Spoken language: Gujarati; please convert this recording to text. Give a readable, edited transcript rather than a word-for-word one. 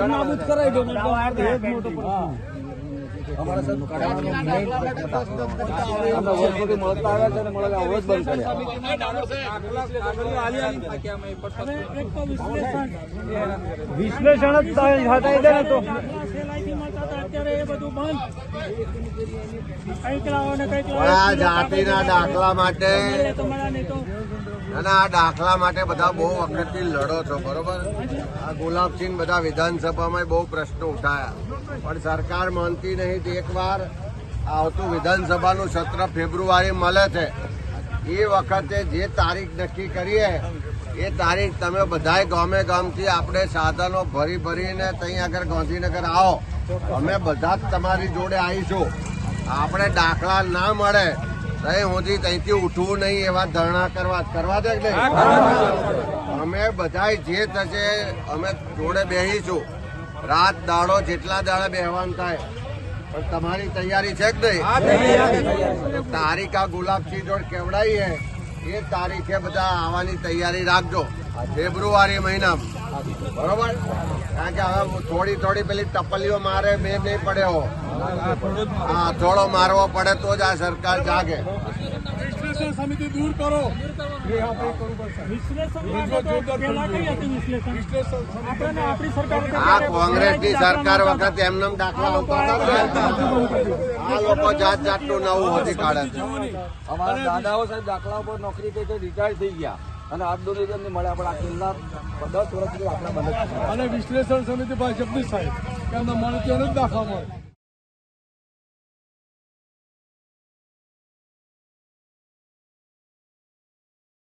નાબૂદ કરાવી દો. વિશ્લેષણ જ હટાવી દે ને તો અત્યારે એ બધું બંધ. કઈક લાવો ને કઈક લાવો. જાતિના દાખલા માટે અને આ દાખલા માટે બધા બહુ વખતથી લડો છો, બરોબર? આ ગુલાબસિંહ બધા વિધાનસભામાં બહુ પ્રશ્નો ઉઠાયા, પણ સરકાર માનતી નહીં. એકવાર આવતું વિધાનસભાનું સત્ર ફેબ્રુઆરી મળે છે, એ વખતે જે તારીખ નક્કી કરીએ એ તારીખ તમે બધાય ગામે ગામથી આપણે સાધનો ભરી ભરીને ત્યાં આગળ ગાંધીનગર આવો, અમે બધા જ તમારી જોડે આવીશું. આપણે દાખલા ના મળે ત્યાં સુધી ત્યાંથી ઉઠવું નહીં, એવા ધરણા કરવા દે કે નહીં? અમે બધા જે થશે અમે જોડે બેસીશું, રાત દાડો જેટલા દાડે બેહવાનું થાય. પણ તમારી તૈયારી છે કે નહીં? તારીખ આ ગુલાબસિંહ જોડે કેવડાવીએ એ તારીખે બધા આવવાની તૈયારી રાખજો ફેબ્રુઆરી મહિનામાં, બરોબર? કારણ કે હવે થોડી પેલી ટપલીઓ મારે મેં નહીં પડ્યો, હા થોડો મારવો પડે તો જ આ સરકાર જાગે. સમિતિ દૂર કરો. આ કોંગ્રેસની સરકાર વખતે એમને દાખલા આવતા હતા. આ લોકો જાત જાતનું નવું હોતી કાઢે છે. અમારા દાદાઓ સાહેબ દાખલા ઉપર નોકરી કરી રિટાયર થઈ ગયા અને આજ ડોનેશન નહીં મળે. આપણે આ છેલ્લા 10 વર્ષથી દાખલા બંધ. અને વિશ્લેષણ સમિતિ ભાજપની સાહેબ કે અમને મળે ત્યારે જ દાખલા મળે.